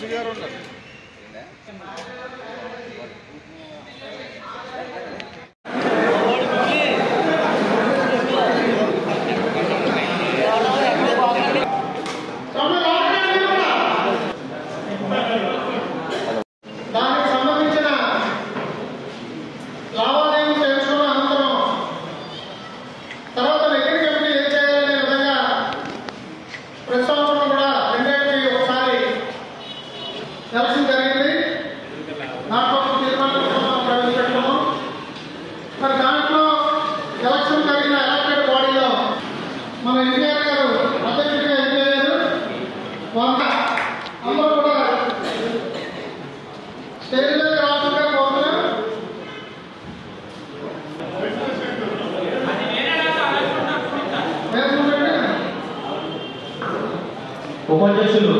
వాసు గారు ఉన్నారు. దానికి సంబంధించిన లావాదేవీలు తెలుసుకున్న అనంతరం తర్వాత నెగిటివ్ కమిటీ ఏం చేయాలనే విధంగా ప్రతి సంవత్సరం కూడా రెండేళ్ళకి ఒకసారి ఎలక్షన్ జరిగింది. దాంట్లో తీర్మానం ప్రవేశపెట్టుకున్నాం. మరి దాంట్లో ఎలక్షన్ జరిగిన ఎలక్టెడ్ బాడీలో మన ఎన్టీఆర్ గారు అధ్యక్షుడిగా ఎన్నికయ్యారు. 100 అందరూ కూడా స్టేజ్ మీద రావాల్సిందిగా కోరుతున్నాం. ఉపాధ్యక్షులు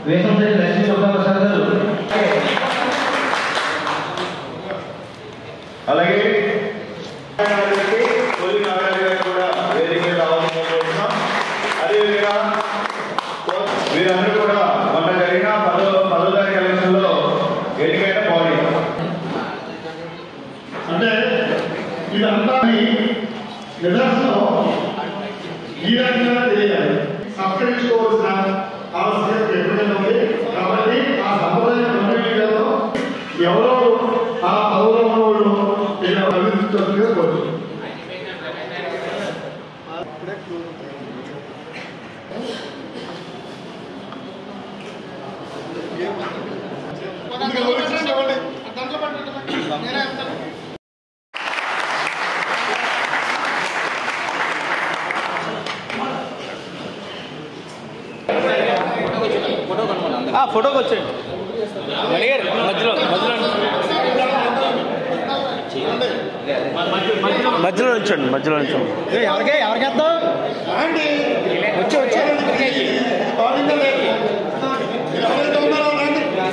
వేసంశెట్టి లక్ష్మీ ప్రసాద్ గారు, అలాగే తొలి నారాయణ గారు కూడా వేదిక రావాలని కోరుతున్నాం. అదేవిధంగా వీరందరూ కూడా మొన్న జరిగిన 10వ తారీఖు ఎలక్షన్లో ఎన్నికైన బాడీ. అంటే ఇదంతా నిదర్శనం ఈ రకంగా తెలియాలి. సంస్కరించుకోవాల్సిన ఆవశ్యకత ఎప్పుడైనా ఉంది. కాబట్టి ఆ సంప్రదాయ కమ్యూనిటీలో ఎవరో ఆ పదవులో వాళ్ళు అభివృద్ధిగా కోరుతుంది. ఫోటోకి వచ్చేయండి మధ్యలో మధ్యలో ఉంచండి. ఎవరికేద్దాం వచ్చే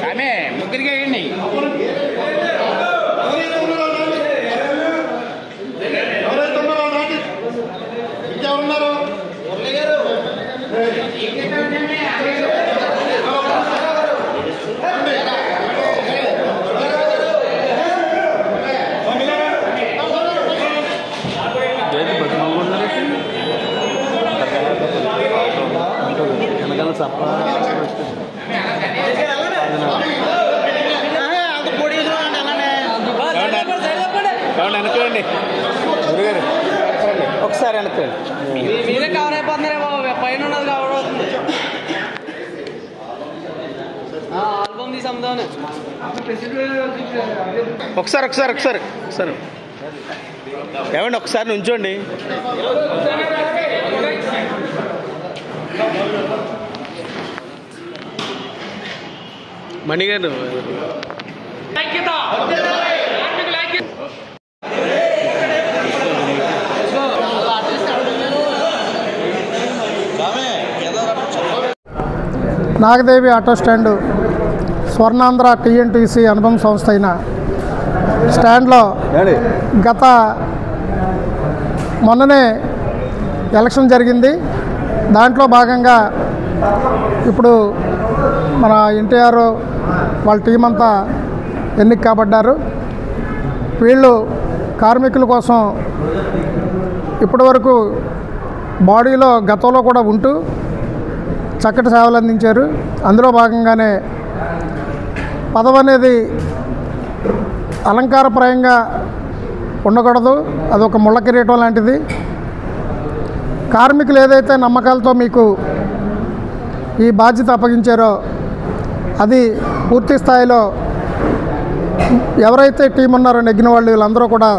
ఆమె ముగ్గురికి వేయండి. ఇంకెవరున్నారు? వెనకండి గురుగారు, ఒకసారి వెనకండి. మీరే కవర్ అయిపోతున్నారేమో, పైన ఉన్నది కవర్ అవుతుంది. ఆల్బమ్ తీసి అమ్ముదామని ఒకసారి ఏమండి ఒకసారి నుంచోండి. మణిగారు Nagadevi auto stand Swarnandhra TNTC అనుబంధ సంస్థ అయిన స్టాండ్లో గత మొన్ననే ఎలక్షన్ జరిగింది. దాంట్లో భాగంగా ఇప్పుడు మన ఎన్టీఆర్ వాళ్ళ టీం అంతా ఎన్నిక కాబడ్డారు. వీళ్ళు కార్మికుల కోసం ఇప్పటివరకు బాడీలో గతంలో కూడా ఉంటూ చక్కటి సేవలు అందించారు. అందులో భాగంగానే పదవి అనేది అలంకారప్రాయంగా ఉండకూడదు, అదొక ముళ్ళ కిరీటం లాంటిది. కార్మికులు ఏదైతే నమ్మకాలతో మీకు ఈ బాధ్యత అప్పగించారో అది పూర్తి స్థాయిలో ఎవరైతే టీం ఉన్నారో నెగ్గిన వాళ్ళు వీళ్ళందరూ కూడా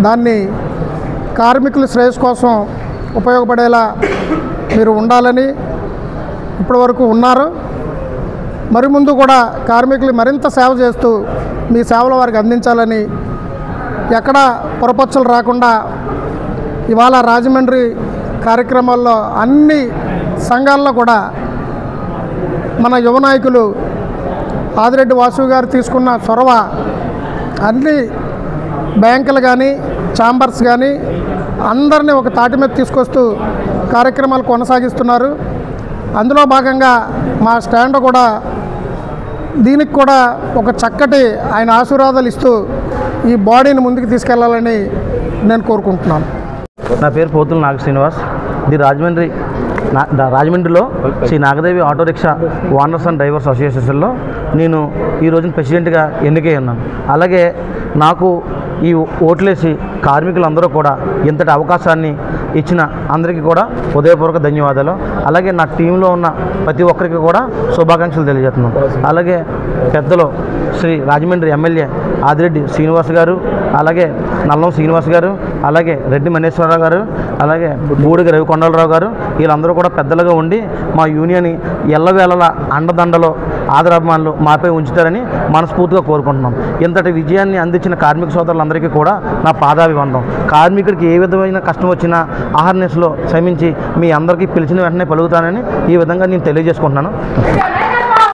దాన్ని కార్మికుల శ్రేయస్సు కోసం ఉపయోగపడేలా మీరు ఉండాలని ఇప్పటివరకు ఉన్నారు. మరి ముందు కూడా కార్మికులు మరింత సేవ చేస్తూ మీ సేవలు వారికి అందించాలని, ఎక్కడ పొరపచ్చులు రాకుండా ఇవాళ రాజమండ్రి కార్యక్రమాల్లో అన్ని సంఘాల్లో కూడా మన యువ నాయకులు ఆదిరెడ్డి వాసు గారు తీసుకున్న చొరవ అన్ని బ్యాంకులు కానీ ఛాంబర్స్ కానీ అందరినీ ఒక తాటి మీద తీసుకొస్తూ కార్యక్రమాలు కొనసాగిస్తున్నారు. అందులో భాగంగా మా స్టాండ్ కూడా దీనికి కూడా ఒక చక్కటి ఆయన ఆశీర్వాదాలు ఇస్తూ ఈ బాడీని ముందుకు తీసుకెళ్లాలని నేను కోరుకుంటున్నాను. నా పేరు పోతుల నాగ శ్రీనివాస్. ఇది రాజమండ్రిలో Sri Nagadevi auto rickshaw owners and drivers అసోసియేషన్లో నేను ఈ రోజున ప్రెసిడెంట్గా ఎన్నికై ఉన్నాను. అలాగే నాకు ఈ ఓట్లేసి కార్మికులందరూ కూడా ఇంతటి అవకాశాన్ని ఇచ్చిన అందరికీ కూడా హృదయపూర్వక ధన్యవాదాలు. అలాగే నా టీంలో ఉన్న ప్రతి ఒక్కరికి కూడా శుభాకాంక్షలు తెలియజేస్తున్నాను. అలాగే పెద్దలు శ్రీ రాజమండ్రి ఎమ్మెల్యే ఆదిరెడ్డి శ్రీనివాస్ గారు, అలాగే నల్లం శ్రీనివాస్ గారు, అలాగే రెడ్డి మనేశ్వరరావు గారు, అలాగే బూడిగ రవికొండలరావు గారు, వీళ్ళందరూ కూడా పెద్దలుగా ఉండి మా యూనియన్ ఎల్లవేళలా అండదండలో ఆదరాభిమానులు మాపై ఉంచుతారని మనస్ఫూర్తిగా కోరుకుంటున్నాం. ఇంతటి విజయాన్ని అందించిన కార్మిక సోదరులందరికీ కూడా నా పాదాభివందనం. కార్మికుడికి ఏ విధమైన కష్టం వచ్చినా ఆహర్నిశలో శ్రమించి మీ అందరికీ పిలిచిన వెంటనే పలుకుతానని ఈ విధంగా నేను తెలియజేసుకుంటున్నాను.